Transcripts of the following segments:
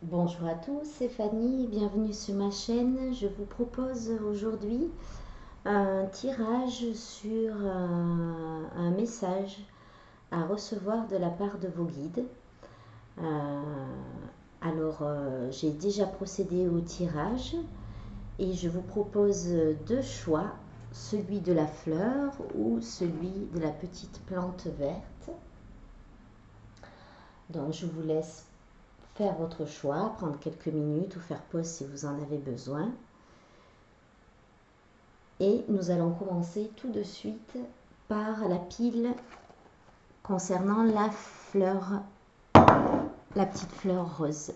Bonjour à tous, c'est Fanny, bienvenue sur ma chaîne. Je vous propose aujourd'hui un tirage sur un message à recevoir de la part de vos guides. J'ai déjà procédé au tirage et je vous propose deux choix, celui de la fleur ou celui de la petite plante verte. Donc je vous laisse faire votre choix, prendre quelques minutes ou faire pause si vous en avez besoin. Et nous allons commencer tout de suite par la pile concernant la fleur, la petite fleur rose,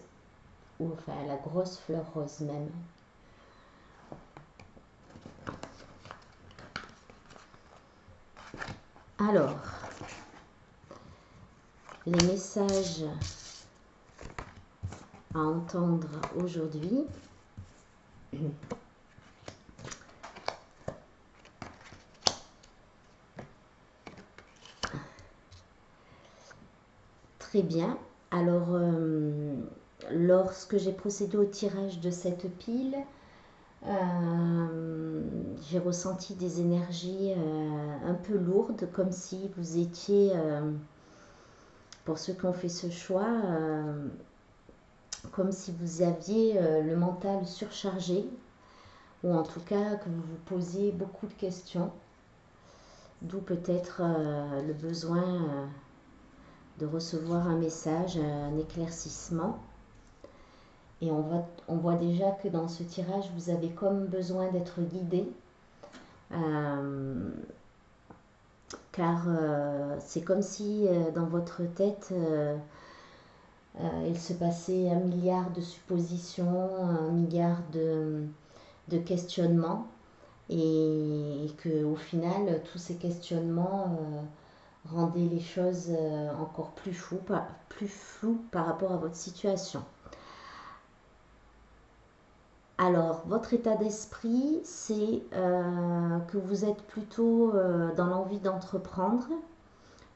ou enfin la grosse fleur rose même. Alors, les messages à entendre aujourd'hui. Très bien. Alors, lorsque j'ai procédé au tirage de cette pile, j'ai ressenti des énergies un peu lourdes, comme si vous étiez, pour ceux qui ont fait ce choix, comme si vous aviez le mental surchargé, ou en tout cas que vous vous posiez beaucoup de questions, d'où peut-être le besoin de recevoir un message, un éclaircissement. Et on voit déjà que dans ce tirage, vous avez comme besoin d'être guidé, car c'est comme si dans votre tête, il se passait un milliard de suppositions, un milliard de questionnements, et que au final, tous ces questionnements rendaient les choses encore plus floues par rapport à votre situation. Alors, votre état d'esprit, c'est que vous êtes plutôt dans l'envie d'entreprendre.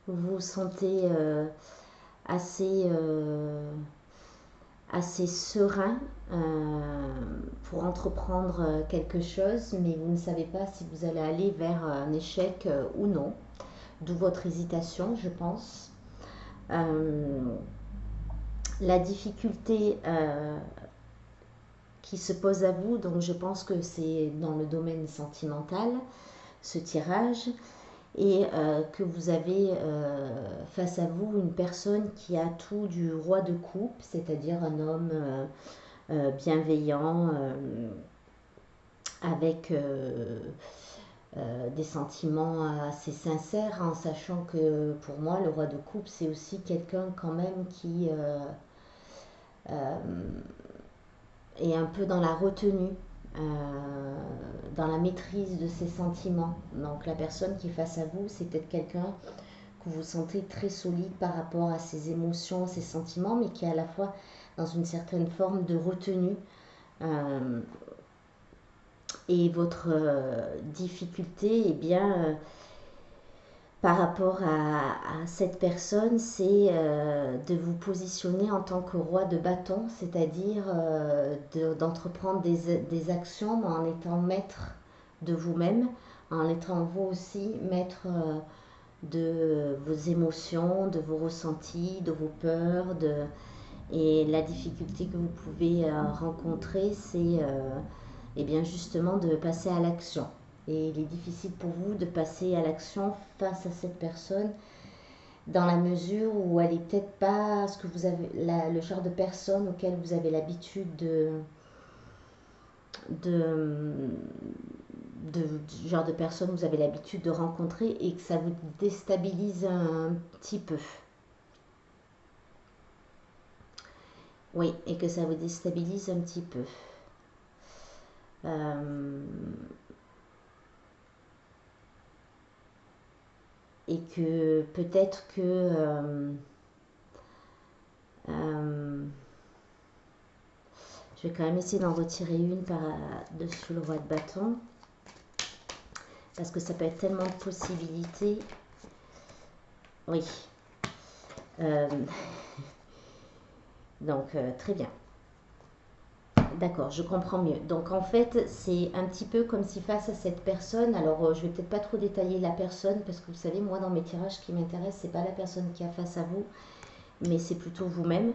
Vous vous sentez assez, assez serein pour entreprendre quelque chose, mais vous ne savez pas si vous allez aller vers un échec ou non. D'où votre hésitation, je pense. La difficulté qui se pose à vous, donc je pense que c'est dans le domaine sentimental, ce tirage, et que vous avez face à vous une personne qui a tout du roi de coupe, c'est-à-dire un homme bienveillant, avec des sentiments assez sincères, en sachant que pour moi, le roi de coupe, c'est aussi quelqu'un quand même qui est un peu dans la retenue, dans la maîtrise de ses sentiments. Donc la personne qui est face à vous, c'est peut-être quelqu'un que vous sentez très solide par rapport à ses émotions, ses sentiments, mais qui est à la fois dans une certaine forme de retenue. Euh, et votre difficulté, eh bien, par rapport à cette personne, c'est de vous positionner en tant que roi de bâton, c'est-à-dire d'entreprendre des actions mais en étant maître de vous-même, en étant vous aussi maître de vos émotions, de vos ressentis, de vos peurs. Et la difficulté que vous pouvez rencontrer, c'est eh bien justement de passer à l'action. Et il est difficile pour vous de passer à l'action face à cette personne dans la mesure où elle est peut-être pas ce que vous avez le genre de personne auquel vous avez l'habitude de, genre de personne que vous avez l'habitude de rencontrer, et que ça vous déstabilise un petit peu. Oui, et que ça vous déstabilise un petit peu. Euh, et que peut-être que je vais quand même essayer d'en retirer une par-dessus le roi de bâton, parce que ça peut être tellement de possibilités. Oui. Euh, donc, très bien. D'accord, je comprends mieux. Donc en fait, c'est un petit peu comme si face à cette personne, alors je vais peut-être pas trop détailler la personne parce que vous savez, moi dans mes tirages, ce qui m'intéresse, c'est pas la personne qui a face à vous, mais c'est plutôt vous-même.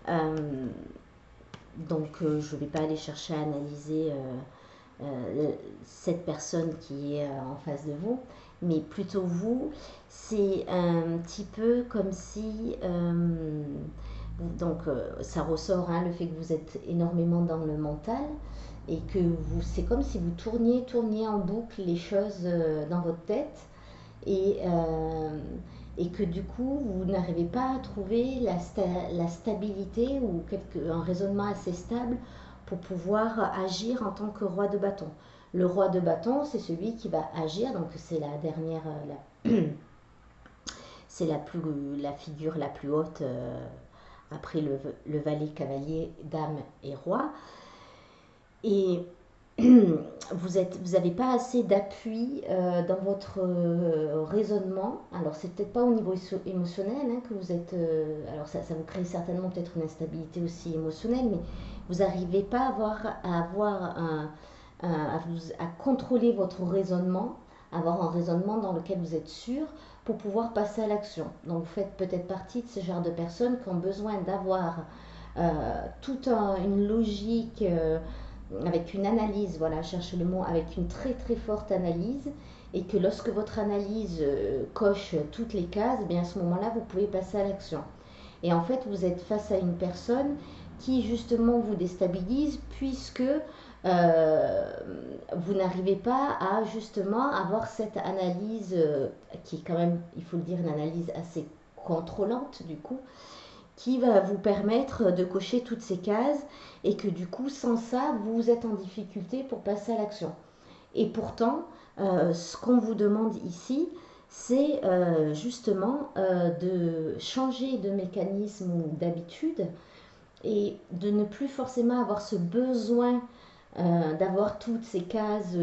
Euh, donc je vais pas aller chercher à analyser cette personne qui est en face de vous, mais plutôt vous. C'est un petit peu comme si ça ressort, hein, le fait que vous êtes énormément dans le mental et que vous, c'est comme si vous tourniez en boucle les choses dans votre tête et, euh, et que du coup vous n'arrivez pas à trouver la stabilité ou un raisonnement assez stable pour pouvoir agir en tant que roi de bâton. Le roi de bâton, c'est celui qui va agir, donc c'est la dernière, c'est la figure la plus haute après le valet, cavalier, dame et roi. Et vous n'avez pas assez d'appui dans votre raisonnement. Alors, c'est peut-être pas au niveau émotionnel hein, que vous êtes. Alors, ça vous crée certainement peut-être une instabilité aussi émotionnelle, mais vous n'arrivez pas à contrôler votre raisonnement, avoir un raisonnement dans lequel vous êtes sûr pour pouvoir passer à l'action. Donc, vous faites peut-être partie de ce genre de personnes qui ont besoin d'avoir toute une logique. Avec une analyse, voilà, cherche le mot, avec une très très forte analyse, et que lorsque votre analyse coche toutes les cases, eh bien à ce moment-là, vous pouvez passer à l'action. Et en fait, vous êtes face à une personne qui justement vous déstabilise puisque vous n'arrivez pas à justement avoir cette analyse qui est quand même, il faut le dire, une analyse assez contrôlante du coup, qui va vous permettre de cocher toutes ces cases et que du coup, sans ça, vous êtes en difficulté pour passer à l'action. Et pourtant, ce qu'on vous demande ici, c'est justement de changer de mécanisme ou d'habitude et de ne plus forcément avoir ce besoin d'avoir toutes ces cases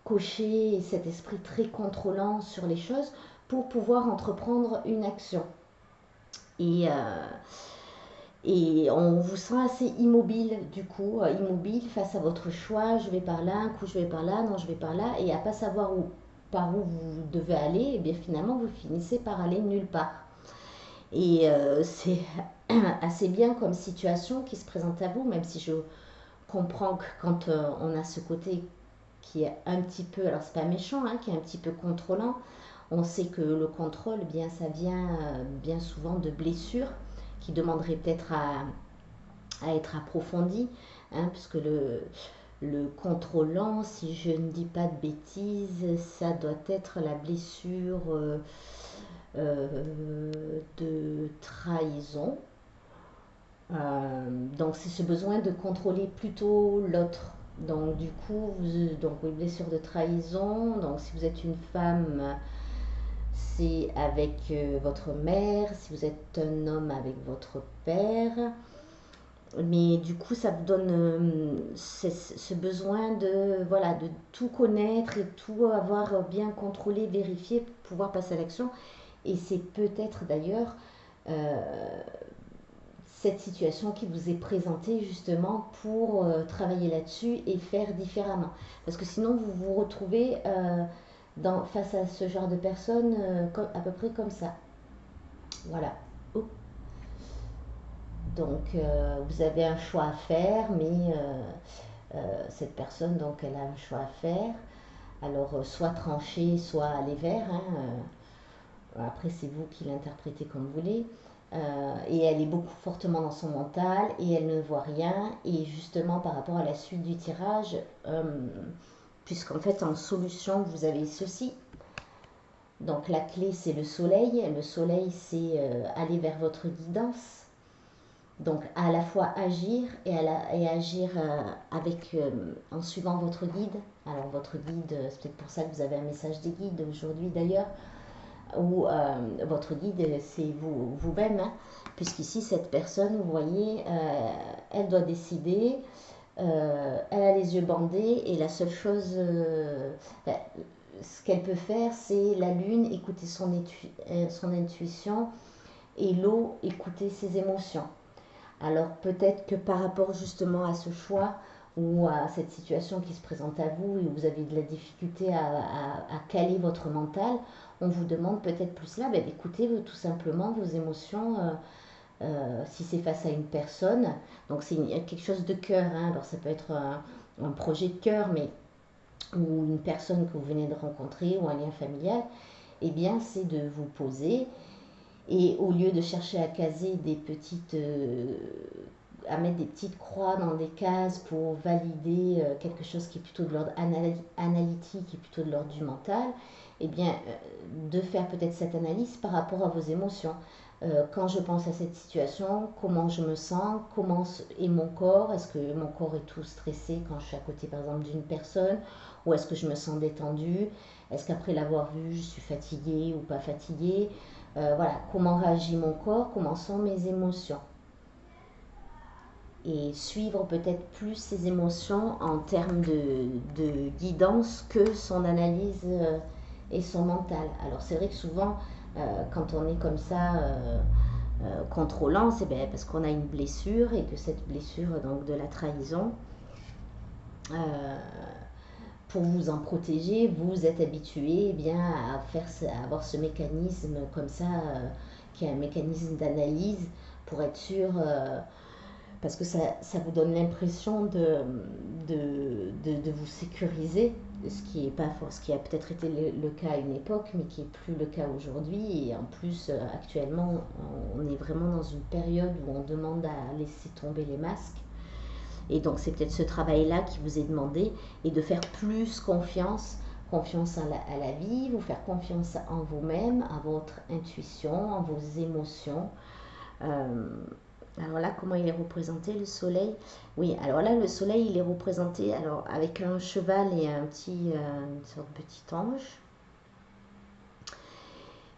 cochées et cet esprit très contrôlant sur les choses pour pouvoir entreprendre une action. Et, et on vous sent assez immobile du coup, immobile face à votre choix, je vais par là, un coup je vais par là, non je vais par là, et à pas savoir par où vous devez aller, et bien finalement vous finissez par aller nulle part. Et c'est assez bien comme situation qui se présente à vous, même si je comprends que quand on a ce côté qui est un petit peu, alors c'est pas méchant, hein, qui est un petit peu contrôlant, on sait que le contrôle, eh bien ça vient bien souvent de blessures qui demanderaient peut-être à être approfondie, hein, puisque le contrôlant, si je ne dis pas de bêtises, ça doit être la blessure de trahison. Donc c'est ce besoin de contrôler plutôt l'autre. Donc du coup, donc oui, blessure de trahison. Donc si vous êtes une femme, c'est avec votre mère. Si vous êtes un homme, avec votre père. Mais du coup, ça vous donne ce besoin de, voilà, de tout connaître et tout avoir bien contrôlé, vérifié pour pouvoir passer à l'action. Et c'est peut-être d'ailleurs cette situation qui vous est présentée justement pour travailler là-dessus et faire différemment. Parce que sinon, vous vous retrouvez face à ce genre de personnes à peu près comme ça. Voilà. Oh. Donc, vous avez un choix à faire, mais cette personne, donc, elle a un choix à faire. Alors, soit trancher, soit aller vers. Hein, après, c'est vous qui l'interprétez comme vous voulez. Et elle est beaucoup fortement dans son mental et elle ne voit rien. Et justement, par rapport à la suite du tirage, puisqu'en fait, en solution, vous avez ceci. Donc, la clé, c'est le soleil. Le soleil, c'est aller vers votre guidance. Donc à la fois agir et agir en suivant votre guide. Alors votre guide, c'est peut-être pour ça que vous avez un message des guides aujourd'hui d'ailleurs, ou votre guide c'est vous-même, hein, puisqu'ici cette personne, vous voyez, elle doit décider, elle a les yeux bandés et la seule chose, ben, ce qu'elle peut faire c'est la lune, écouter son intuition et l'eau, écouter ses émotions. Alors peut-être que par rapport justement à ce choix ou à cette situation qui se présente à vous et où vous avez de la difficulté à caler votre mental, on vous demande peut-être plus là d'écouter tout simplement vos émotions si c'est face à une personne. Donc c'est quelque chose de cœur, hein. Alors ça peut être un projet de cœur, mais ou une personne que vous venez de rencontrer ou un lien familial, eh bien c'est de vous poser et au lieu de chercher à caser des petites à mettre des petites croix dans des cases pour valider quelque chose qui est plutôt de l'ordre analytique et plutôt de l'ordre du mental, eh bien, de faire peut-être cette analyse par rapport à vos émotions. Quand je pense à cette situation, comment je me sens, comment est mon corps, est-ce que mon corps est tout stressé quand je suis à côté par exemple d'une personne, ou est-ce que je me sens détendue, est-ce qu'après l'avoir vu, je suis fatiguée ou pas fatiguée, voilà, comment réagit mon corps, comment sont mes émotions et suivre peut-être plus ses émotions en termes de guidance que son analyse et son mental. Alors c'est vrai que souvent, quand on est comme ça contrôlant, c'est bien parce qu'on a une blessure et que cette blessure donc de la trahison, euh, pour vous en protéger, vous êtes habitué bien à avoir ce mécanisme comme ça, qui est un mécanisme d'analyse pour être sûr parce que ça vous donne l'impression de vous sécuriser, ce qui, est pas, ce qui a peut-être été le cas à une époque, mais qui n'est plus le cas aujourd'hui. Et en plus, actuellement, on est vraiment dans une période où on demande à laisser tomber les masques. Et donc, c'est peut-être ce travail-là qui vous est demandé et de faire plus confiance, confiance à la vie, vous faire confiance en vous-même, à votre intuition, en vos émotions. Euh, alors là, comment il est représenté le soleil? Oui, alors là, le soleil, il est représenté alors, avec un cheval et une sorte de petit ange.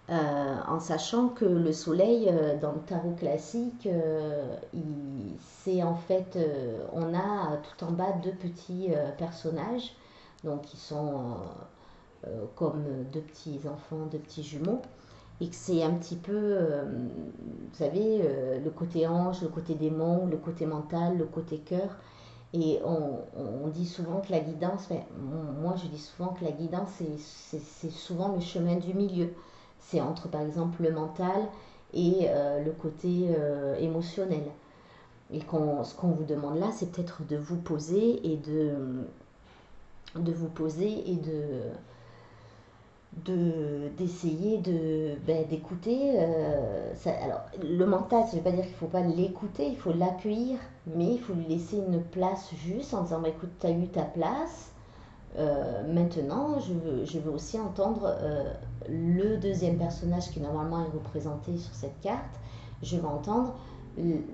En sachant que le soleil, dans le tarot classique, c'est en fait, on a tout en bas deux petits personnages, donc qui sont comme deux petits enfants, deux petits jumeaux et que c'est un petit peu, vous savez, le côté ange, le côté démon, le côté mental, le côté cœur. Et on dit souvent que la guidance, enfin, moi je dis souvent que la guidance, c'est souvent le chemin du milieu. C'est entre par exemple le mental et le côté émotionnel. Et ce qu'on vous demande là, c'est peut-être de vous poser et de vous poser et d'essayer d'écouter alors le mental ça ne veut pas dire qu'il ne faut pas l'écouter, il faut l'accueillir, mais il faut lui laisser une place juste en disant écoute, tu as eu ta place, maintenant je veux aussi entendre le deuxième personnage qui normalement est représenté sur cette carte, je veux entendre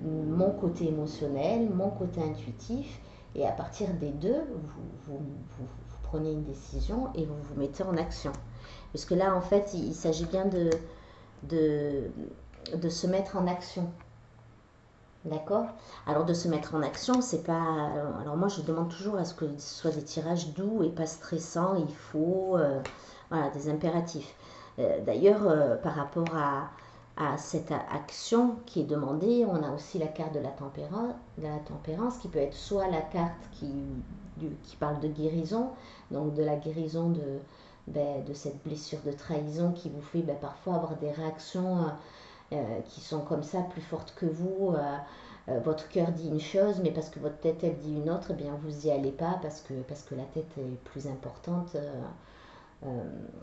mon côté émotionnel, mon côté intuitif, et à partir des deux vous prenez une décision et vous vous mettez en action. Parce que là, en fait, il s'agit bien de, de se mettre en action. D'accord? Alors, de se mettre en action, c'est pas. Alors, moi, je demande toujours à ce que ce soit des tirages doux et pas stressants. Il faut. Voilà, des impératifs. D'ailleurs, par rapport à cette action qui est demandée, on a aussi la carte de la tempérance qui peut être soit la carte qui parle de guérison, donc de la guérison de cette blessure de trahison qui vous fait parfois avoir des réactions qui sont comme ça plus fortes que vous. Votre cœur dit une chose, mais parce que votre tête elle dit une autre, eh bien vous n'y allez pas parce que la tête est plus importante.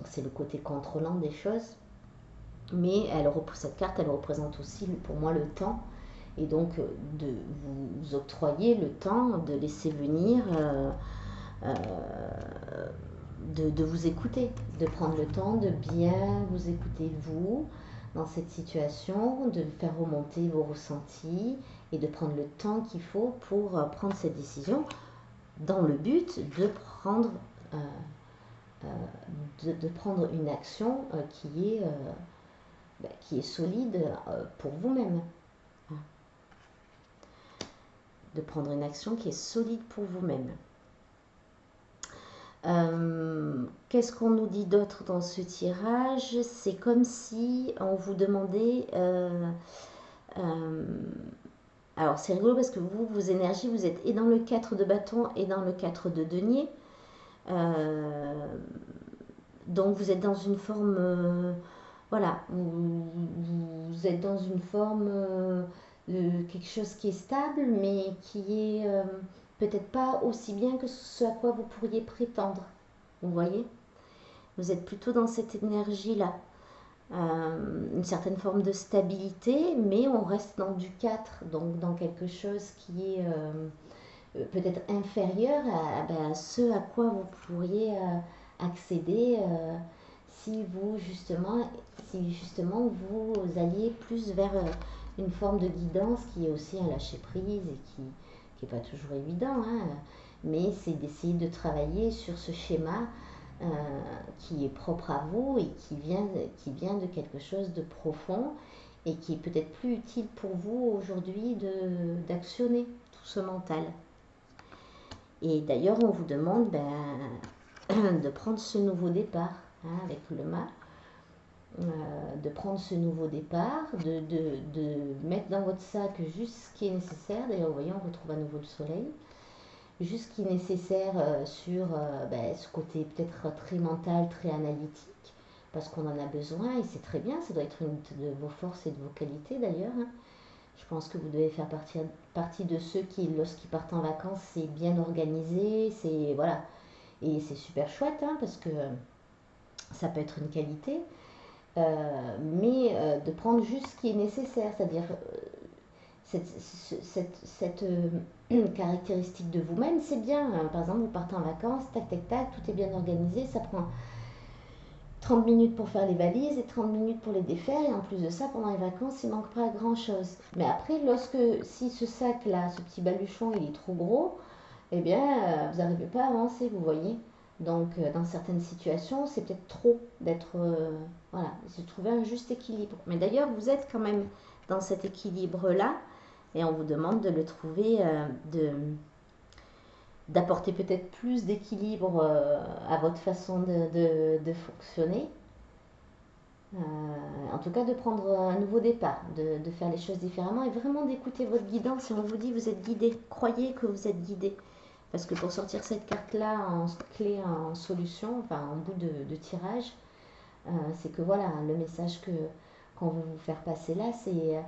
C'est le côté contrôlant des choses. Mais cette carte, elle représente aussi pour moi le temps. Et donc de vous octroyer le temps de laisser venir, euh, de vous écouter, de prendre le temps de bien vous écouter vous dans cette situation, de faire remonter vos ressentis et de prendre le temps qu'il faut pour prendre cette décision dans le but de prendre, euh, de prendre une action qui est solide pour vous-même. De prendre une action qui est solide pour vous-même. Qu'est-ce qu'on nous dit d'autre dans ce tirage? C'est comme si on vous demandait Alors c'est rigolo parce que vous, vos énergies, vous êtes et dans le 4 de bâton et dans le 4 de denier. Euh, donc vous êtes dans une forme, voilà, vous êtes dans une forme de quelque chose qui est stable, mais qui est peut-être pas aussi bien que ce à quoi vous pourriez prétendre. Vous voyez? Vous êtes plutôt dans cette énergie-là. Une certaine forme de stabilité, mais on reste dans du 4, donc dans quelque chose qui est peut-être inférieur à ce à quoi vous pourriez accéder si justement vous alliez plus vers une forme de guidance qui est aussi un lâcher prise et qui est pas toujours évident, hein, mais c'est d'essayer de travailler sur ce schéma euh, qui est propre à vous et qui vient de quelque chose de profond et qui est peut-être plus utile pour vous aujourd'hui d'actionner tout ce mental. Et d'ailleurs, on vous demande de prendre ce nouveau départ, hein, avec le mât, de prendre ce nouveau départ, de mettre dans votre sac juste ce qui est nécessaire. D'ailleurs, vous voyez, on retrouve à nouveau le soleil. Juste ce qui est nécessaire sur ce côté peut-être très mental, très analytique, parce qu'on en a besoin et c'est très bien. Ça doit être une de vos forces et de vos qualités d'ailleurs, hein. Je pense que vous devez faire partie de ceux qui, lorsqu'ils partent en vacances, c'est bien organisé, c'est voilà, et c'est super chouette, hein, parce que ça peut être une qualité, mais de prendre juste ce qui est nécessaire, c'est-à-dire cette caractéristique de vous-même, c'est bien, hein. Par exemple, vous partez en vacances, tac, tac, tac, tout est bien organisé, ça prend 30 minutes pour faire les valises et 30 minutes pour les défaire. Et en plus de ça, pendant les vacances, il manque pas grand-chose. Mais après, si ce sac-là, ce petit baluchon, il est trop gros, eh bien, vous n'arrivez pas à avancer, vous voyez. Donc, dans certaines situations, c'est peut-être trop d'être... voilà, de trouver un juste équilibre. Mais d'ailleurs, vous êtes quand même dans cet équilibre-là. Et on vous demande de le trouver, d'apporter peut-être plus d'équilibre à votre façon de fonctionner. En tout cas, de prendre un nouveau départ, de faire les choses différemment et vraiment d'écouter votre guidance. Si on vous dit vous êtes guidé, croyez que vous êtes guidé. Parce que pour sortir cette carte-là en clé, en solution, enfin en bout de tirage, c'est que voilà, le message qu'on veut vous faire passer là, c'est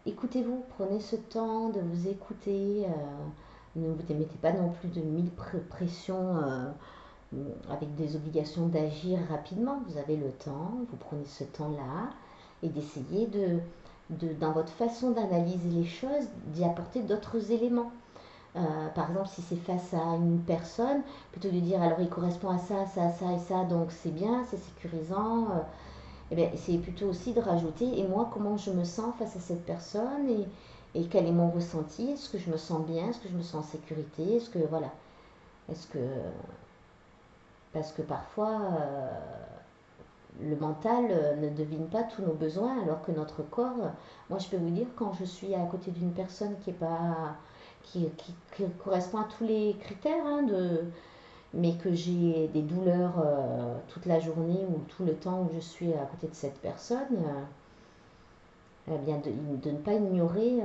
écoutez-vous, prenez ce temps de vous écouter. Ne vous mettez pas non plus de mille pressions avec des obligations d'agir rapidement. Vous avez le temps, vous prenez ce temps-là et d'essayer dans votre façon d'analyser les choses, d'y apporter d'autres éléments. Par exemple, si c'est face à une personne, plutôt que de dire alors il correspond à ça, ça, ça et ça, donc c'est bien, c'est sécurisant, eh bien, c'est plutôt aussi de rajouter et moi comment je me sens face à cette personne et quel est mon ressenti, est-ce que je me sens bien, est-ce que je me sens en sécurité, est-ce que voilà, est-ce que parce que parfois le mental ne devine pas tous nos besoins alors que notre corps, moi je peux vous dire quand je suis à côté d'une personne qui est pas qui correspond à tous les critères, hein, mais que j'ai des douleurs toute la journée ou tout le temps où je suis à côté de cette personne, eh bien de ne pas ignorer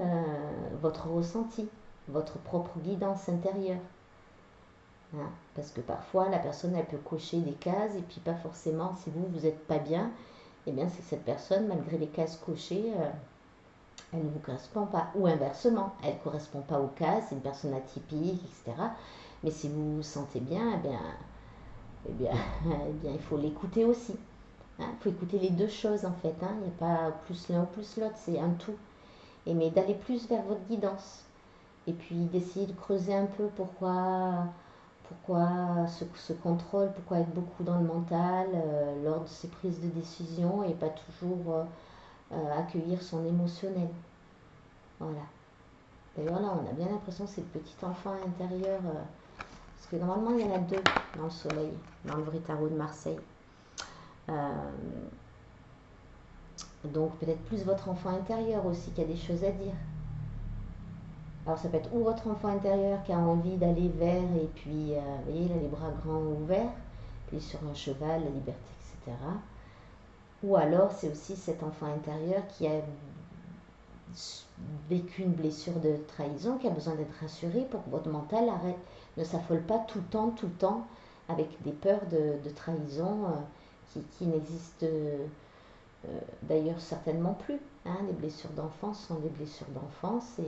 votre ressenti, votre propre guidance intérieure. Hein, parce que parfois la personne elle peut cocher des cases et puis pas forcément si vous n'êtes pas bien, et bien c'est que cette personne malgré les cases cochées elle ne vous correspond pas, ou inversement elle ne correspond pas aux cases, c'est une personne atypique, etc. Mais si vous vous sentez bien, eh bien, eh bien il faut l'écouter aussi, hein. Il faut écouter les deux choses en fait, hein. Il n'y a pas plus l'un ou plus l'autre, c'est un tout, mais d'aller plus vers votre guidance et puis d'essayer de creuser un peu pourquoi ce contrôle, pourquoi être beaucoup dans le mental lors de ces prises de décision et pas toujours accueillir son émotionnel. Voilà. D'ailleurs là, on a bien l'impression que c'est le petit enfant intérieur, parce que normalement il y en a deux dans le soleil, dans le vrai tarot de Marseille. Euh, donc peut-être plus votre enfant intérieur aussi qui a des choses à dire. Alors ça peut être ou votre enfant intérieur qui a envie d'aller vers, et puis, vous voyez, il a les bras grands ouverts, puis sur un cheval, la liberté, etc. Ou alors c'est aussi cet enfant intérieur qui a vécu une blessure de trahison, qui a besoin d'être rassuré pour que votre mental arrête, ne s'affole pas tout le temps, avec des peurs de trahison qui n'existent d'ailleurs certainement plus. Hein. Les blessures d'enfance sont des blessures d'enfance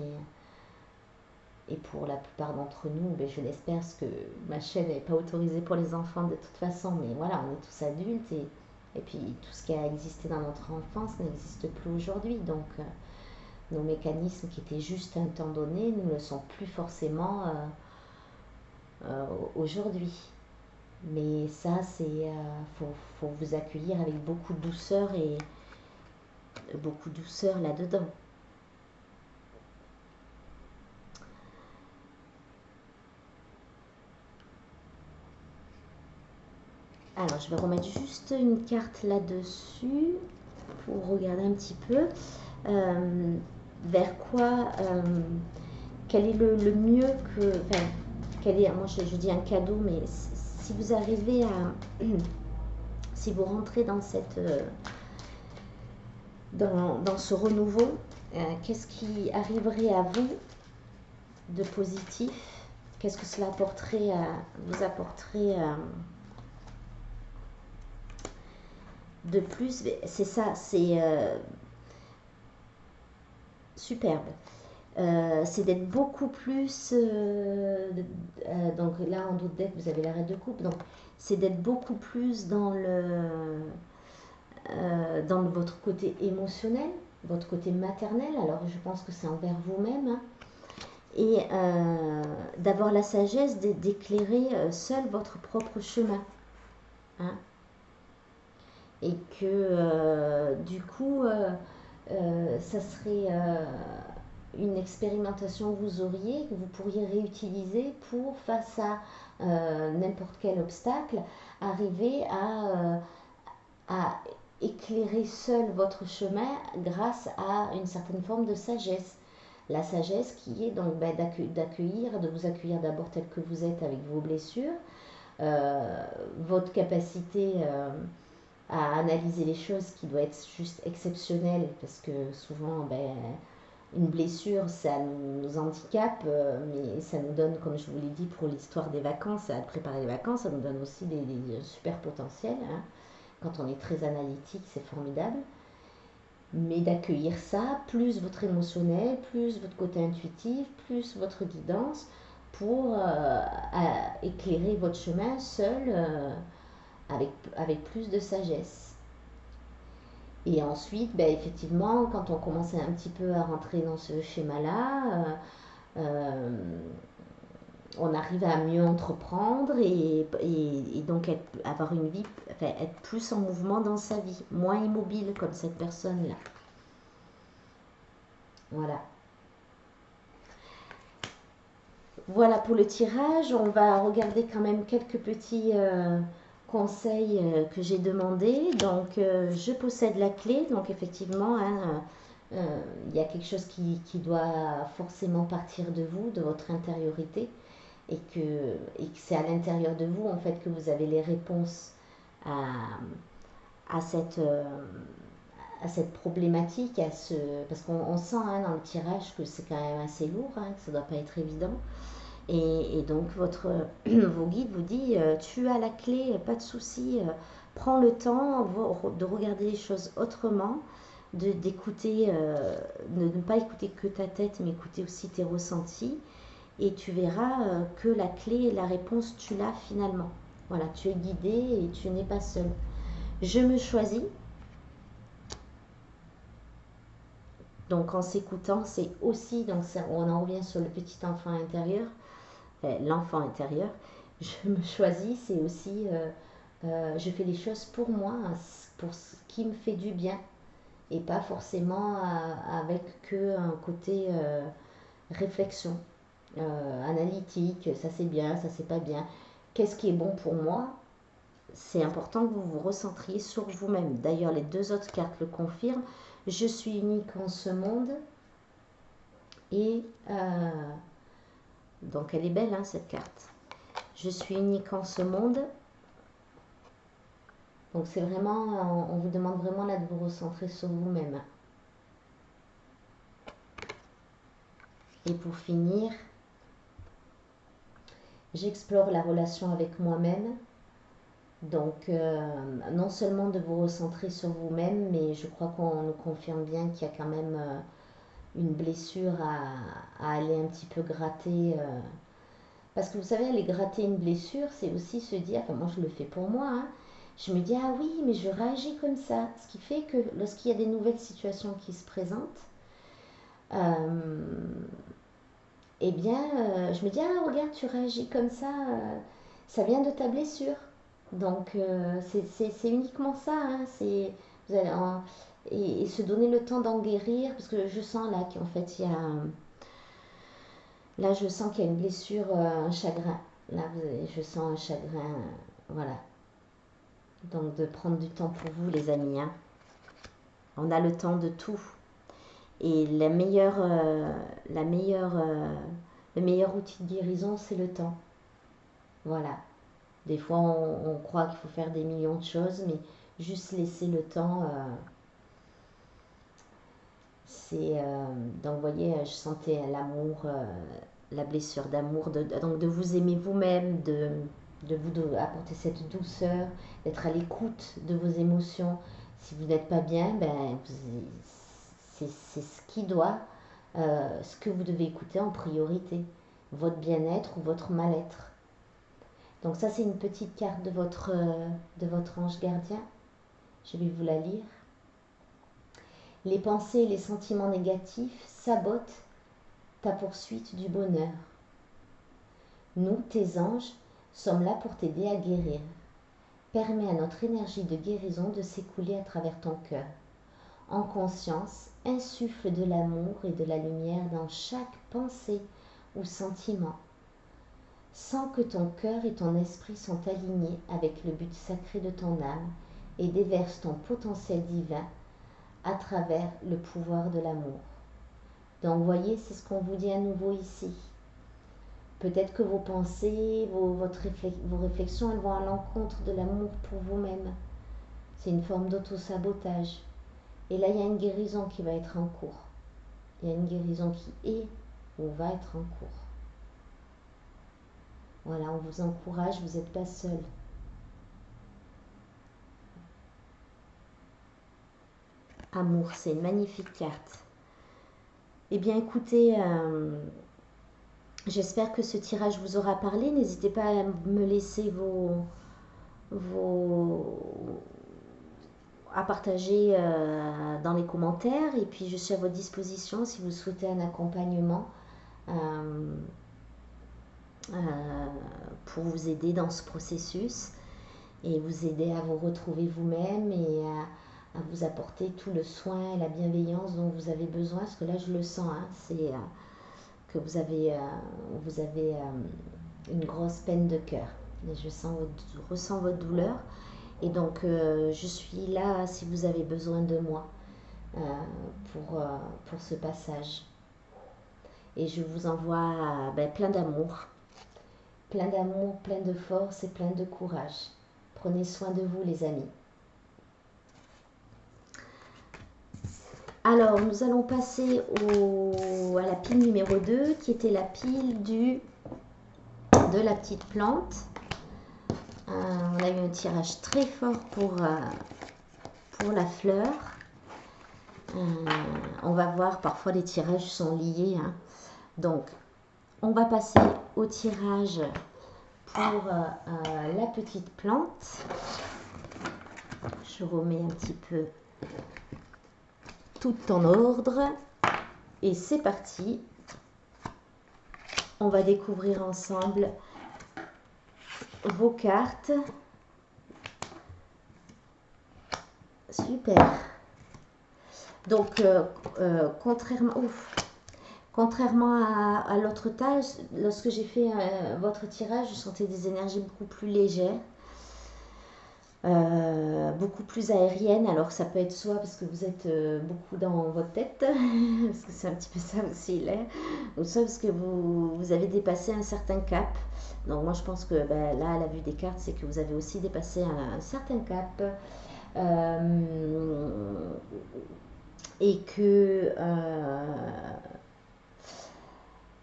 et pour la plupart d'entre nous, ben, je l'espère, parce que ma chaîne n'est pas autorisée pour les enfants de toute façon, mais voilà, on est tous adultes et puis tout ce qui a existé dans notre enfance n'existe plus aujourd'hui. Donc nos mécanismes qui étaient juste à un temps donné ne le sont plus forcément aujourd'hui. Mais ça, faut vous accueillir avec beaucoup de douceur et beaucoup de douceur là-dedans. Alors, je vais remettre juste une carte là-dessus pour regarder un petit peu vers quoi, quel est le mieux que, enfin, quel est, moi je dis un cadeau, mais si vous arrivez à, si vous rentrez dans cette, dans ce renouveau, qu'est-ce qui arriverait à vous de positif? Qu'est-ce que cela apporterait vous apporterait de plus? C'est ça, c'est superbe. C'est d'être beaucoup plus. Donc là, en d'autres decks, vous avez la reine de coupe. Donc, c'est d'être beaucoup plus dans votre côté émotionnel, votre côté maternel. Alors, je pense que c'est envers vous-même. Hein, et d'avoir la sagesse d'éclairer seul votre propre chemin. Hein, et que du coup, ça serait une expérimentation que vous auriez, que vous pourriez réutiliser pour, face à n'importe quel obstacle, arriver à éclairer seul votre chemin grâce à une certaine forme de sagesse. La sagesse qui est donc d'accueillir, de vous accueillir d'abord tel que vous êtes avec vos blessures, votre capacité à analyser les choses qui doit être juste exceptionnelle, parce que souvent, une blessure, ça nous handicape, mais ça nous donne, comme je vous l'ai dit pour l'histoire des vacances, à préparer les vacances, ça nous donne aussi des super potentiels. Hein. Quand on est très analytique, c'est formidable. Mais d'accueillir ça, plus votre émotionnel, plus votre côté intuitif, plus votre guidance, pour éclairer votre chemin seul, avec plus de sagesse. Et ensuite, effectivement, quand on commence un petit peu à rentrer dans ce schéma-là, on arrive à mieux entreprendre et donc avoir une vie, enfin, être plus en mouvement dans sa vie, moins immobile comme cette personne-là. Voilà. Voilà pour le tirage. On va regarder quand même quelques petits conseils que j'ai demandés. Donc, je possède la clé. Donc, effectivement, hein, il y a quelque chose qui doit forcément partir de vous, de votre intériorité. Et que c'est à l'intérieur de vous, en fait, que vous avez les réponses à cette, à cette problématique, parce qu'on sent hein, dans le tirage que c'est quand même assez lourd, hein, que ça ne doit pas être évident. Et donc vos guides vous disent tu as la clé, pas de souci, prends le temps de regarder les choses autrement, d'écouter, de ne pas écouter que ta tête, mais écouter aussi tes ressentis. Et tu verras que la clé et la réponse, tu l'as finalement. Voilà, tu es guidé et tu n'es pas seul. Je me choisis. Donc en s'écoutant, c'est aussi, donc ça, on en revient sur le petit enfant intérieur, l'enfant intérieur. Je me choisis, c'est aussi, je fais les choses pour moi, pour ce qui me fait du bien, et pas forcément avec que un côté réflexion. Analytique, ça c'est bien, ça c'est pas bien. Qu'est-ce qui est bon pour moi? C'est important que vous vous recentriez sur vous-même. D'ailleurs, les deux autres cartes le confirment. Je suis unique en ce monde. Et donc, elle est belle, hein, cette carte. Je suis unique en ce monde. Donc, c'est vraiment, on vous demande vraiment là de vous recentrer sur vous-même. Et pour finir, j'explore la relation avec moi-même. Donc, non seulement de vous recentrer sur vous-même, mais je crois qu'on nous confirme bien qu'il y a quand même une blessure à aller un petit peu gratter. Parce que vous savez, aller gratter une blessure, c'est aussi se dire, enfin moi je le fais pour moi, hein, je me dis, ah oui, mais je réagis comme ça. Ce qui fait que lorsqu'il y a des nouvelles situations qui se présentent, euh, eh bien, je me dis, ah regarde, tu réagis comme ça vient de ta blessure. Donc, c'est uniquement ça, hein, vous allez et se donner le temps d'en guérir, parce que je sens là qu'en fait, là, je sens qu'il y a une blessure, un chagrin. Là, je sens un chagrin, voilà. Donc, de prendre du temps pour vous, les amis, hein. On a le temps de tout. Et le meilleur outil de guérison, c'est le temps. Voilà. Des fois, on croit qu'il faut faire des millions de choses, mais juste laisser le temps, c'est... donc, vous voyez, je sentais l'amour, la blessure d'amour, donc de vous aimer vous-même, de vous apporter cette douceur, d'être à l'écoute de vos émotions. Si vous n'êtes pas bien, ben, c'est ce que vous devez écouter en priorité, votre bien-être ou votre mal-être. Donc ça, c'est une petite carte de votre ange gardien. Je vais vous la lire. Les pensées et les sentiments négatifs sabotent ta poursuite du bonheur. Nous, tes anges, sommes là pour t'aider à guérir. Permets à notre énergie de guérison de s'écouler à travers ton cœur. En conscience, insuffle de l'amour et de la lumière dans chaque pensée ou sentiment. Sens que ton cœur et ton esprit sont alignés avec le but sacré de ton âme et déverse ton potentiel divin à travers le pouvoir de l'amour. Donc, voyez, c'est ce qu'on vous dit à nouveau ici. Peut-être que vos pensées, vos réflexions, elles vont à l'encontre de l'amour pour vous-même. C'est une forme d'auto-sabotage. Et là, il y a une guérison qui va être en cours. Il y a une guérison qui est ou va être en cours. Voilà, on vous encourage, vous n'êtes pas seul. Amour, c'est une magnifique carte. Eh bien, écoutez, j'espère que ce tirage vous aura parlé. N'hésitez pas à me laisser à partager dans les commentaires. Et puis, je suis à votre disposition si vous souhaitez un accompagnement pour vous aider dans ce processus et vous aider à vous retrouver vous-même et à vous apporter tout le soin et la bienveillance dont vous avez besoin. Parce que là, je le sens, hein, c'est que vous avez une grosse peine de cœur. Je ressens votre douleur. Et donc, je suis là si vous avez besoin de moi pour ce passage. Et je vous envoie plein d'amour, plein de force et plein de courage. Prenez soin de vous, les amis. Alors, nous allons passer à la pile numéro 2, qui était la pile de la petite plante. On a eu un tirage très fort pour la fleur. On va voir, parfois les tirages sont liés, hein. Donc, on va passer au tirage pour la petite plante. Je remets un petit peu tout en ordre. Et c'est parti. On va découvrir ensemble vos cartes. Super. Donc, contrairement à l'autre tâche, lorsque j'ai fait votre tirage, je sentais des énergies beaucoup plus légères, beaucoup plus aériennes. Alors, ça peut être soit parce que vous êtes beaucoup dans votre tête, parce que c'est un petit peu ça aussi, là, ou soit parce que vous avez dépassé un certain cap. Donc, moi, je pense que là, à la vue des cartes, c'est que vous avez aussi dépassé un certain cap. Et que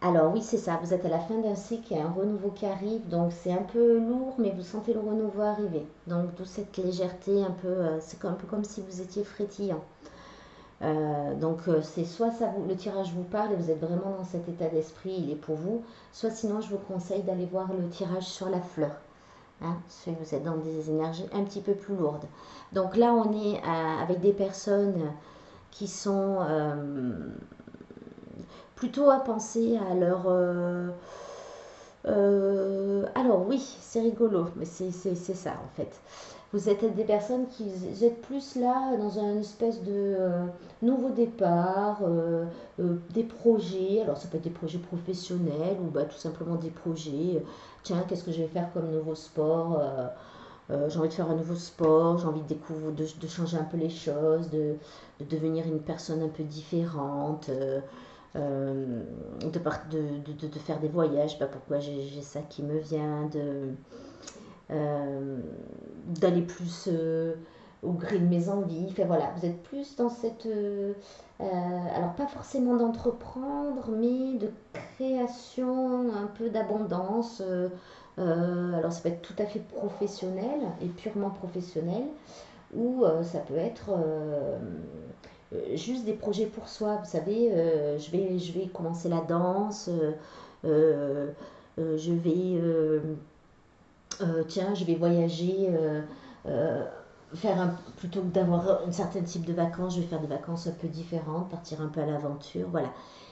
Alors oui, c'est ça, vous êtes à la fin d'un cycle, il y a un renouveau qui arrive, donc c'est un peu lourd, mais vous sentez le renouveau arriver. Donc d'où cette légèreté, un peu, c'est un peu comme si vous étiez frétillant. C'est soit ça vous, le tirage vous parle et vous êtes vraiment dans cet état d'esprit, il est pour vous, soit sinon je vous conseille d'aller voir le tirage sur la fleur. Hein, si vous êtes dans des énergies un petit peu plus lourdes. Donc là, on est avec des personnes qui sont plutôt à penser à leur... alors oui, c'est rigolo, mais c'est ça en fait. Vous êtes des personnes qui vous êtes plus là dans une espèce de nouveau départ, des projets. Alors ça peut être des projets professionnels ou bah, tout simplement des projets. Tiens, qu'est-ce que je vais faire comme nouveau sport j'ai envie de faire un nouveau sport, j'ai envie de découvrir, de changer un peu les choses, de devenir une personne un peu différente, de faire des voyages. Je sais pas pourquoi j'ai ça qui me vient, euh, d'aller plus au gré de mes envies. Enfin voilà, vous êtes plus dans cette... alors pas forcément d'entreprendre, mais de création, un peu d'abondance. Alors ça peut être tout à fait professionnel et purement professionnel, ou ça peut être juste des projets pour soi. Vous savez, je vais commencer la danse, euh, je vais tiens, je vais voyager, euh, plutôt que d'avoir un certain type de vacances, je vais faire des vacances un peu différentes, partir un peu à l'aventure. Voilà.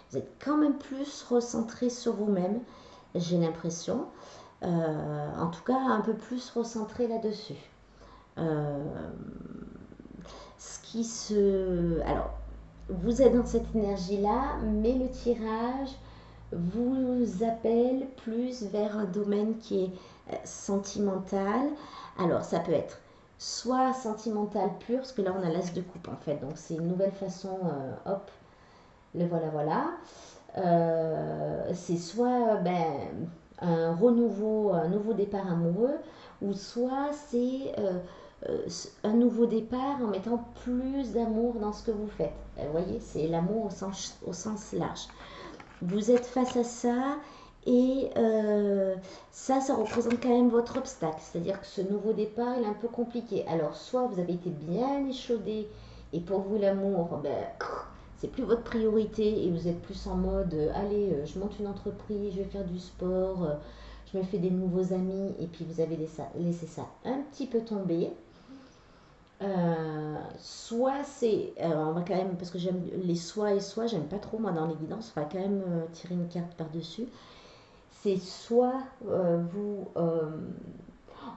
Vous êtes quand même plus recentré sur vous-même, j'ai l'impression. En tout cas, un peu plus recentré là-dessus. Euh, Alors, vous êtes dans cette énergie-là, mais le tirage vous appelle plus vers un domaine qui est sentimental. Alors, ça peut être soit sentimental pur, parce que là, on a l'as de coupe, en fait. Donc, c'est une nouvelle façon, hop, le voilà, voilà. C'est soit un nouveau départ amoureux, ou soit c'est un nouveau départ en mettant plus d'amour dans ce que vous faites. Vous voyez, c'est l'amour au sens large. Vous êtes face à ça et ça représente quand même votre obstacle. C'est-à-dire que ce nouveau départ, il est un peu compliqué. Alors, soit vous avez été bien échaudé et pour vous, l'amour, ben, c'est plus votre priorité et vous êtes plus en mode allez, je monte une entreprise, je vais faire du sport, je me fais des nouveaux amis et puis vous avez laissé ça un petit peu tomber. Soit c'est, on va quand même, parce que j'aime les soit et soit, j'aime pas trop moi dans les guidances, on va quand même tirer une carte par-dessus. C'est soit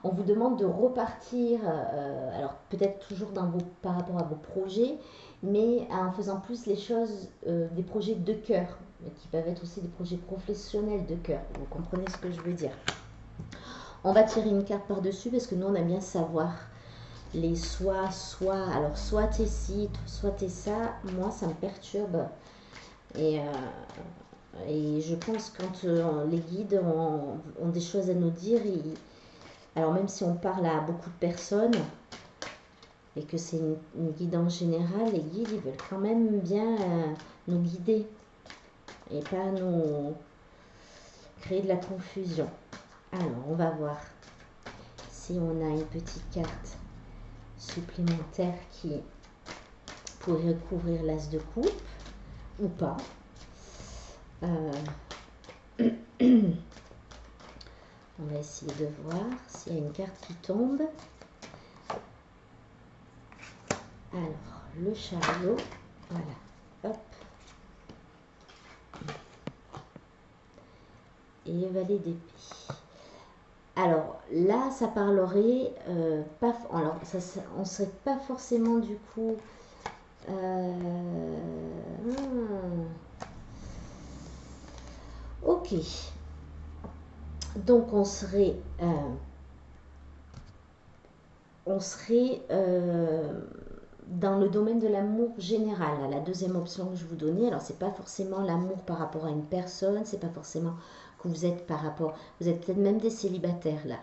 on vous demande de repartir, alors peut-être toujours par rapport à vos projets, mais en faisant plus les choses, des projets de cœur, qui peuvent être aussi des projets professionnels de cœur. Vous comprenez ce que je veux dire? On va tirer une carte par-dessus parce que nous on aime bien savoir les soit, alors soit t'es ci, soit t'es ça, moi ça me perturbe. Et, et je pense que quand les guides ont des choses à nous dire, alors même si on parle à beaucoup de personnes et que c'est une guidance générale, les guides ils veulent quand même bien nous guider et pas nous créer de la confusion. Alors on va voir si on a une petite carte supplémentaire qui pourrait couvrir l'as de coupe ou pas. On va essayer de voir s'il y a une carte qui tombe. Alors, le chariot, voilà, hop. Et le valet d'épée. Alors là, ça parlerait pas. Alors, on serait pas forcément du coup. Ok. Donc on serait dans le domaine de l'amour général. La deuxième option que je vous donnais, alors c'est pas forcément l'amour par rapport à une personne, c'est pas forcément que vous êtes par rapport. Vous êtes peut-être même des célibataires là.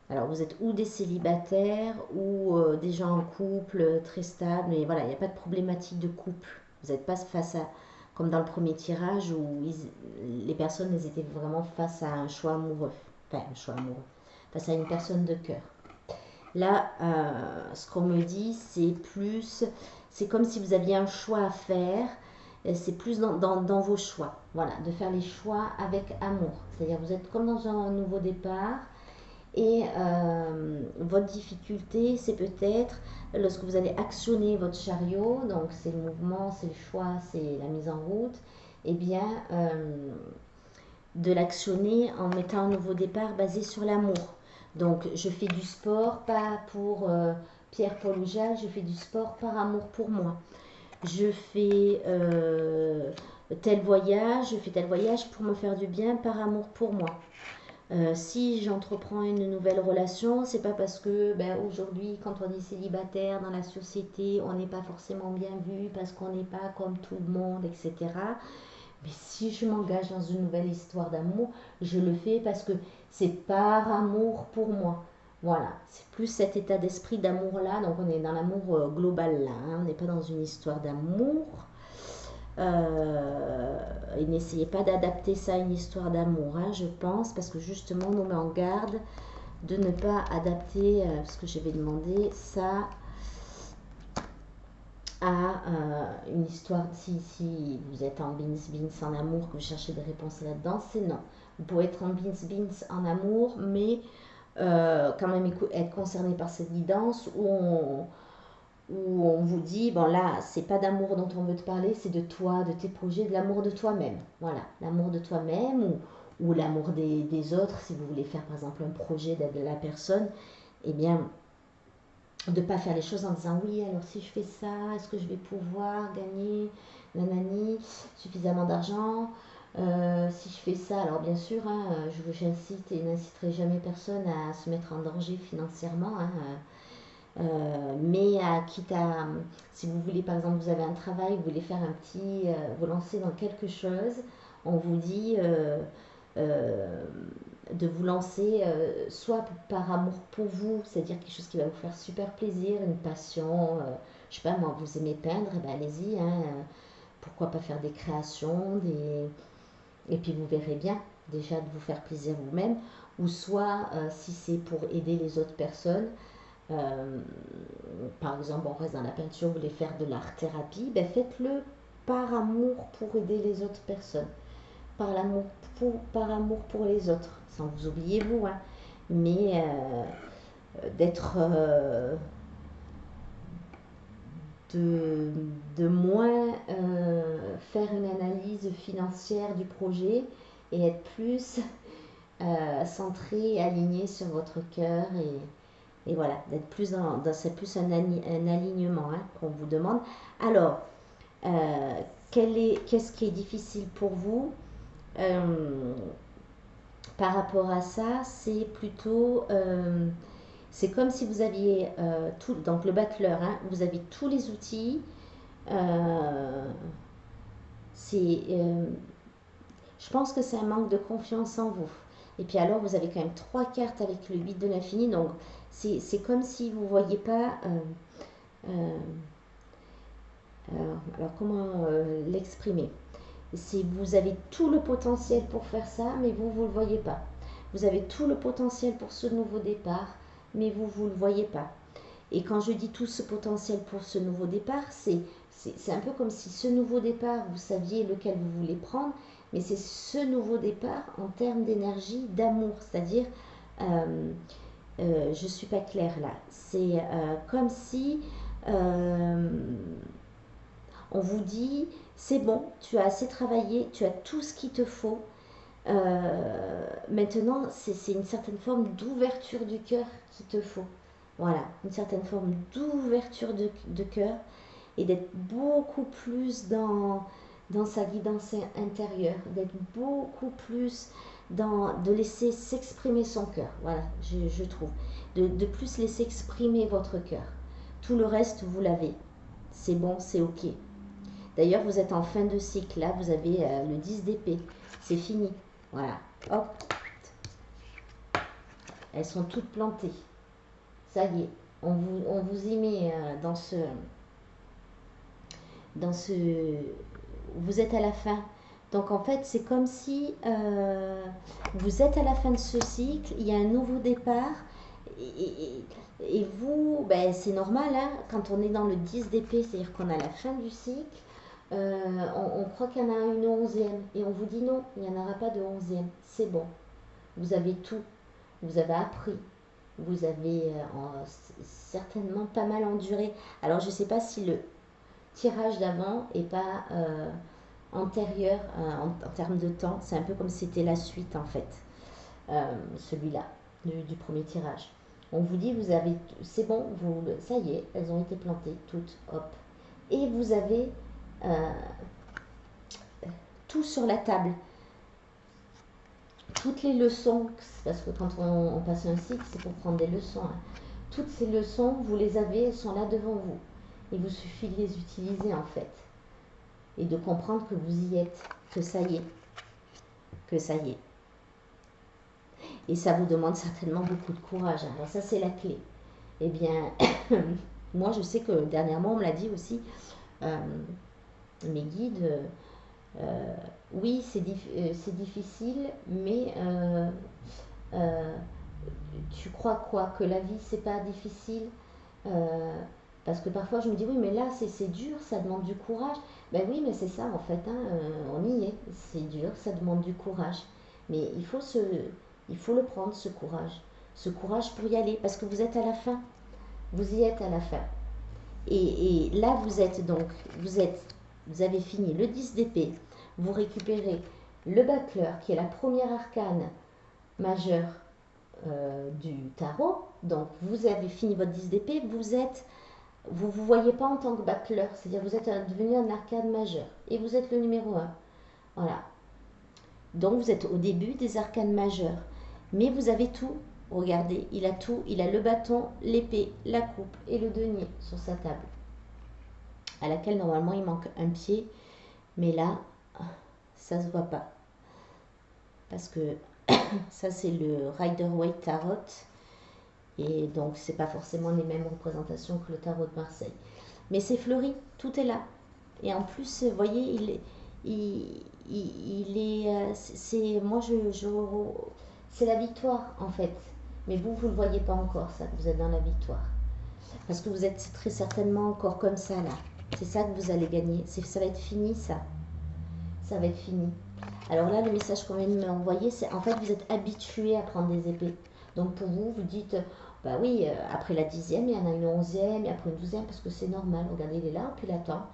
Alors vous êtes ou des célibataires ou des gens en couple très stables, mais voilà, il n'y a pas de problématique de couple. Vous n'êtes pas face à. comme dans le premier tirage où les personnes elles étaient vraiment face à un choix amoureux. Enfin, un choix amoureux. Face à une personne de cœur. Là, ce qu'on me dit, c'est plus, c'est comme si vous aviez un choix à faire, c'est plus dans vos choix, voilà, de faire les choix avec amour. C'est-à-dire vous êtes comme dans un nouveau départ et votre difficulté, c'est peut-être lorsque vous allez actionner votre chariot, donc c'est le mouvement, c'est le choix, c'est la mise en route, et bien de l'actionner en mettant un nouveau départ basé sur l'amour. Donc, je fais du sport, pas pour Pierre, Paul ou Jacques, je fais du sport par amour pour moi. Je fais tel voyage, je fais tel voyage pour me faire du bien par amour pour moi. Si j'entreprends une nouvelle relation, c'est pas parce que aujourd'hui, quand on est célibataire dans la société, on n'est pas forcément bien vu parce qu'on n'est pas comme tout le monde, etc. Mais si je m'engage dans une nouvelle histoire d'amour, je le fais parce que c'est par amour pour moi. Voilà, c'est plus cet état d'esprit d'amour-là. Donc on est dans l'amour global là, hein. On n'est pas dans une histoire d'amour. Et n'essayez pas d'adapter ça à une histoire d'amour, hein, je pense, parce que justement on nous met en garde de ne pas adapter, parce que je vais demander ça à une histoire. Si vous êtes en beans en amour, que vous cherchez des réponses là-dedans, c'est non. Vous pouvez être en beans en amour, mais quand même être concerné par cette guidance où on vous dit, bon là, c'est pas d'amour dont on veut te parler, c'est de toi, de tes projets, de l'amour de toi-même. Voilà, l'amour de toi-même ou l'amour des autres, si vous voulez faire par exemple un projet d'aider la personne, eh bien, de ne pas faire les choses en disant oui, alors si je fais ça, est-ce que je vais pouvoir gagner nanani, suffisamment d'argent si je fais ça, alors bien sûr, hein, j'incite et n'inciterai jamais personne à se mettre en danger financièrement, hein, mais quitte à, si vous voulez par exemple, vous avez un travail, vous voulez faire un petit, vous lancer dans quelque chose, on vous dit euh, de vous lancer soit par amour pour vous, c'est-à-dire quelque chose qui va vous faire super plaisir, une passion, je sais pas moi, vous aimez peindre, et ben allez-y, hein, pourquoi pas faire des créations, et puis vous verrez bien déjà de vous faire plaisir vous-même, ou soit si c'est pour aider les autres personnes, euh, par exemple on reste dans la peinture, vous voulez faire de l'art-thérapie, ben faites-le par amour pour aider les autres personnes, par amour pour les autres, sans vous oublier vous, hein, mais d'être de, de moins faire une analyse financière du projet et être plus centré et aligné sur votre cœur et voilà, d'être plus c'est plus un alignement, hein, qu'on vous demande. Alors, qu'est-ce qui est difficile pour vous euh, par rapport à ça? C'est plutôt c'est comme si vous aviez tout, donc le battleur, hein, vous avez tous les outils. euh, c'est, je pense que c'est un manque de confiance en vous. Et puis alors, vous avez quand même trois cartes avec le 8 de l'infini, donc c'est comme si vous ne voyez pas. Euh, alors comment l'exprimer? Vous avez tout le potentiel pour faire ça, mais vous ne le voyez pas. Vous avez tout le potentiel pour ce nouveau départ, mais vous ne le voyez pas. Et quand je dis tout ce potentiel pour ce nouveau départ, c'est un peu comme si ce nouveau départ, vous saviez lequel vous voulez prendre, mais c'est ce nouveau départ en termes d'énergie, d'amour. C'est-à-dire, je ne suis pas claire là. C'est comme si on vous dit, c'est bon, tu as assez travaillé, tu as tout ce qu'il te faut. Maintenant, c'est une certaine forme d'ouverture du cœur qu'il te faut. Voilà, une certaine forme d'ouverture de cœur et d'être beaucoup plus dans sa guidance intérieure, d'être beaucoup plus de laisser s'exprimer son cœur. Voilà, je trouve. De plus laisser exprimer votre cœur. Tout le reste, vous l'avez. C'est bon, c'est ok. D'ailleurs, vous êtes en fin de cycle. Là, vous avez le 10 d'épée. C'est fini. Voilà. Hop. Elles sont toutes plantées. Ça y est. On vous y met dans ce vous êtes à la fin. Donc en fait, c'est comme si vous êtes à la fin de ce cycle, il y a un nouveau départ. Et vous, ben, c'est normal, hein, quand on est dans le 10 d'épée, c'est-à-dire qu'on a la fin du cycle, on croit qu'il y en a une 11e. Et on vous dit non, il n'y en aura pas de 11e. C'est bon. Vous avez tout. Vous avez appris. Vous avez certainement pas mal enduré. Alors je ne sais pas si le tirage d'avant est pas antérieur en termes de temps. C'est un peu comme si c'était la suite en fait, celui-là, du premier tirage. On vous dit, vous avez, c'est bon, ça y est, elles ont été plantées toutes, hop. Et vous avez tout sur la table. Toutes les leçons, parce que quand on passe un cycle, c'est pour prendre des leçons. Hein. Toutes ces leçons, vous les avez, elles sont là devant vous. Il vous suffit de les utiliser en fait. Et de comprendre que vous y êtes, que ça y est. Que ça y est. Et ça vous demande certainement beaucoup de courage. Alors ça, c'est la clé. Eh bien, moi, je sais que dernièrement, on me l'a dit aussi, mes guides, oui, c'est difficile, mais tu crois quoi? Que la vie, c'est pas difficile? Parce que parfois, je me dis, oui, mais là, c'est dur, ça demande du courage. Ben oui, mais c'est ça, en fait, hein, on y est. C'est dur, ça demande du courage. Mais il faut le prendre, ce courage. Ce courage pour y aller, parce que vous êtes à la fin. Vous y êtes à la fin. Et là, vous êtes donc, vous avez fini le 10 d'épée. Vous récupérez le battleur, qui est la première arcane majeure du tarot. Donc, vous avez fini votre 10 d'épée. Vous ne vous voyez pas en tant que battleur. C'est-à-dire, vous êtes devenu un arcane majeur. Et vous êtes le numéro 1. Voilà. Donc, vous êtes au début des arcanes majeurs. Mais vous avez tout. Regardez, il a tout. Il a le bâton, l'épée, la coupe et le denier sur sa table. À laquelle, normalement, il manque un pied. Mais là, ça se voit pas. Parce que ça, c'est le Rider-Waite Tarot. Et donc, c'est pas forcément les mêmes représentations que le tarot de Marseille. Mais c'est fleuri, tout est là. Et en plus, vous voyez, il est, moi, c'est la victoire en fait. Mais vous ne le voyez pas encore, ça, que vous êtes dans la victoire. Parce que vous êtes très certainement encore comme ça, là. C'est ça que vous allez gagner. Ça va être fini, ça. Ça va être fini. Alors là, le message qu'on vient de m'envoyer, c'est en fait, vous êtes habitué à prendre des épées. Donc pour vous, vous dites, bah oui, après la 10e, il y en a une 11e, et après une 12e, parce que c'est normal. Regardez, il est là, puis il attend.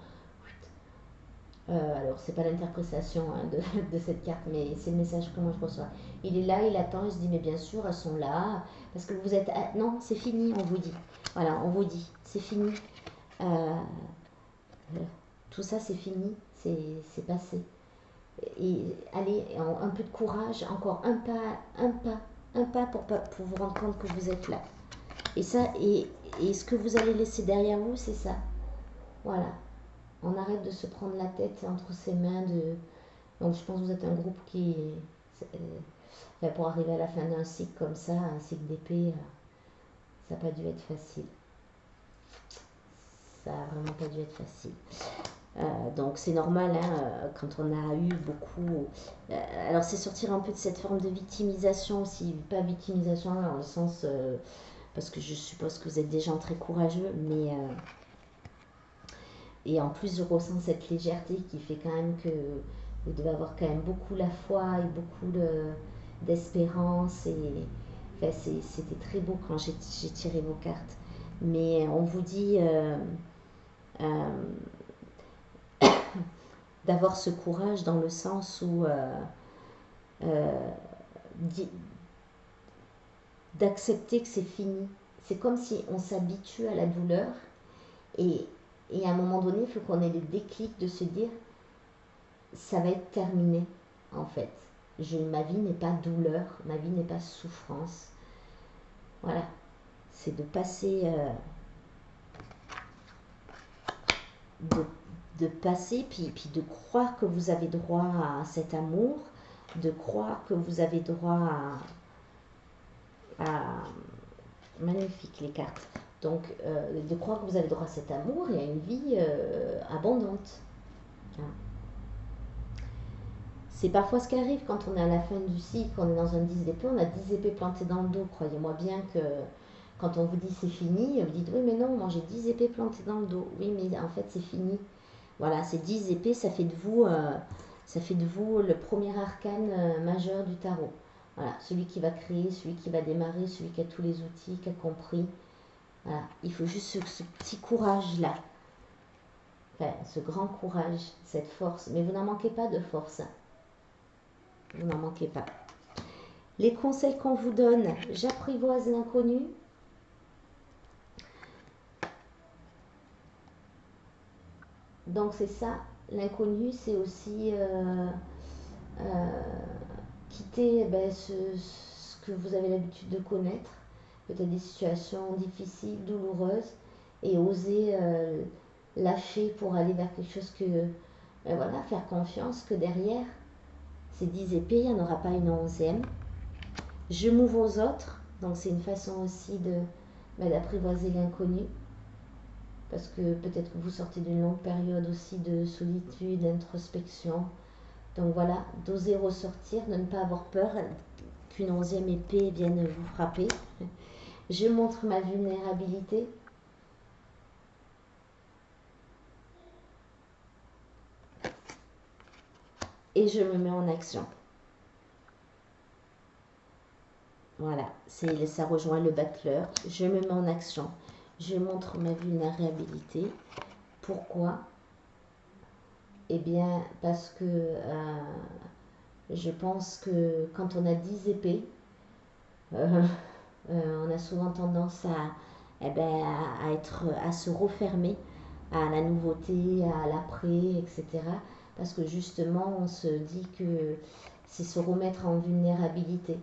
Alors, c'est pas l'interprétation hein, de cette carte, mais c'est le message que moi je reçois. Il est là, il attend, il se dit, mais bien sûr, elles sont là, parce que vous êtes... Non, c'est fini, on vous dit. Voilà, on vous dit, c'est fini. Tout ça, c'est fini, c'est passé. Et allez, un peu de courage, encore un pas pour vous rendre compte que vous êtes là. Et ça, et ce que vous allez laisser derrière vous, c'est ça. Voilà. On arrête de se prendre la tête entre ses mains. Donc je pense que vous êtes un groupe qui, pour arriver à la fin d'un cycle comme ça, un cycle d'épée, ça n'a pas dû être facile. Ça n'a vraiment pas dû être facile. Donc c'est normal hein, quand on a eu beaucoup... alors c'est sortir un peu de cette forme de victimisation aussi. Pas victimisation dans le sens... parce que je suppose que vous êtes des gens très courageux, mais... et en plus, je ressens cette légèreté qui fait quand même que vous devez avoir quand même beaucoup la foi et beaucoup d'espérance. Et enfin, c'était très beau quand j'ai tiré vos cartes. Mais on vous dit d'avoir ce courage dans le sens où d'accepter que c'est fini. C'est comme si on s'habitue à la douleur et à un moment donné, il faut qu'on ait le déclic de se dire ça va être terminé en fait. Ma vie n'est pas douleur, ma vie n'est pas souffrance. Voilà, c'est de passer, de passer, puis de croire que vous avez droit à cet amour, de croire que vous avez droit à magnifique les cartes. Donc, de croire que vous avez droit à cet amour et à une vie abondante. Hein. C'est parfois ce qui arrive quand on est à la fin du cycle, on est dans un 10 d'épée, on a 10 épées plantées dans le dos. Croyez-moi bien que quand on vous dit c'est fini, vous dites oui mais non, moi j'ai 10 épées plantées dans le dos. Oui mais en fait c'est fini. Voilà, ces 10 épées, ça fait de vous le premier arcane majeur du tarot. Voilà, celui qui va créer, celui qui va démarrer, celui qui a tous les outils, qui a compris. Voilà, il faut juste ce petit courage-là. Enfin, ce grand courage, cette force. Mais vous n'en manquez pas de force. Vous n'en manquez pas. Les conseils qu'on vous donne, j'apprivoise l'inconnu. Donc c'est ça, l'inconnu, c'est aussi quitter ce que vous avez l'habitude de connaître, peut-être des situations difficiles, douloureuses, et oser lâcher pour aller vers quelque chose que, voilà, faire confiance que derrière ces 10 épées, il n'y en aura pas une 11e. Je m'ouvre aux autres, donc c'est une façon aussi d'apprivoiser l'inconnu, parce que peut-être que vous sortez d'une longue période aussi de solitude, d'introspection. Donc voilà, d'oser ressortir, de ne pas avoir peur qu'une 11e épée vienne vous frapper. Je montre ma vulnérabilité. Et je me mets en action. Voilà, ça rejoint le battleur. Je me mets en action. Je montre ma vulnérabilité. Pourquoi? Eh bien, parce que je pense que quand on a 10 épées, on a souvent tendance à se refermer à la nouveauté, à l'après, etc. Parce que justement, on se dit que c'est se remettre en vulnérabilité.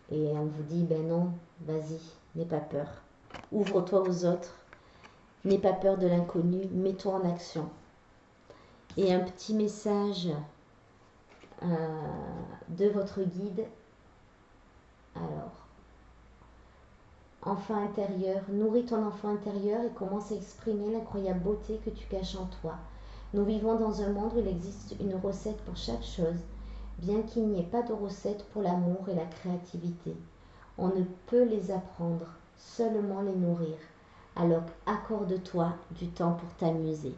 Et on vous dit, ben non, vas-y, n'aie pas peur. Ouvre-toi aux autres. N'aie pas peur de l'inconnu, mets-toi en action. Et un petit message de votre guide. Alors, enfant intérieur, nourris ton enfant intérieur et commence à exprimer l'incroyable beauté que tu caches en toi. Nous vivons dans un monde où il existe une recette pour chaque chose, bien qu'il n'y ait pas de recette pour l'amour et la créativité. On ne peut les apprendre, seulement les nourrir. Alors accorde-toi du temps pour t'amuser.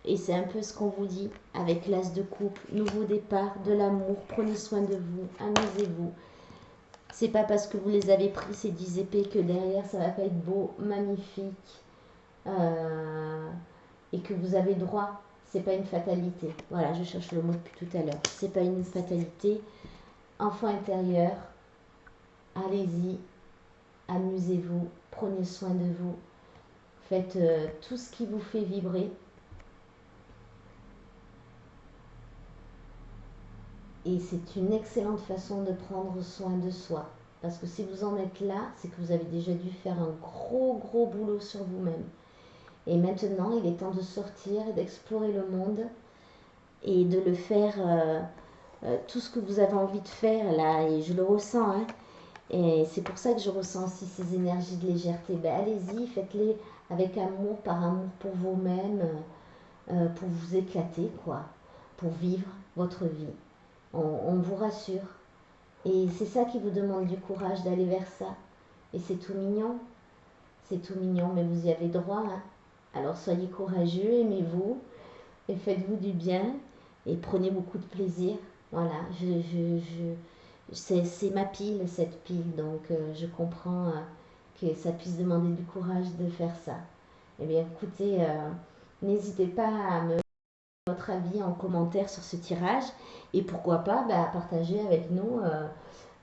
Et c'est un peu ce qu'on vous dit avec l'as de coupe, nouveau départ, de l'amour, prenez soin de vous, amusez-vous. C'est pas parce que vous les avez pris ces 10 épées que derrière ça va pas être beau, magnifique, et que vous avez droit. C'est pas une fatalité. Voilà, je cherche le mot depuis tout à l'heure. C'est pas une fatalité. Enfant intérieur, allez-y, amusez-vous, prenez soin de vous, faites tout ce qui vous fait vibrer. Et c'est une excellente façon de prendre soin de soi. Parce que si vous en êtes là, c'est que vous avez déjà dû faire un gros boulot sur vous-même. Et maintenant, il est temps de sortir et d'explorer le monde et de le faire tout ce que vous avez envie de faire là. Et je le ressens, hein. Et c'est pour ça que je ressens aussi ces énergies de légèreté. Ben, allez-y, faites-les avec amour, par amour pour vous-même, pour vous éclater, quoi, pour vivre votre vie. On vous rassure. Et c'est ça qui vous demande du courage d'aller vers ça. Et c'est tout mignon. C'est tout mignon, mais vous y avez droit. Hein. Alors soyez courageux, aimez-vous, et faites-vous du bien, et prenez beaucoup de plaisir. Voilà, c'est ma pile, cette pile, donc je comprends que ça puisse demander du courage de faire ça. Eh bien, écoutez, n'hésitez pas à me votre avis en commentaire sur ce tirage et pourquoi pas à partager avec nous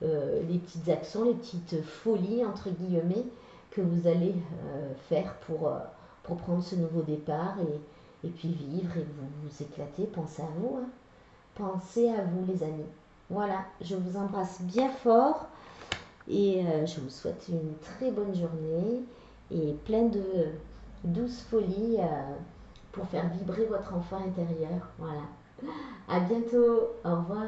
les petites actions, les petites folies entre guillemets que vous allez faire pour prendre ce nouveau départ et puis vivre et vous éclater. Pensez à vous, hein. Pensez à vous les amis. Voilà, je vous embrasse bien fort et je vous souhaite une très bonne journée et plein de douces folies pour faire vibrer votre enfant intérieur. Voilà. À bientôt. Au revoir.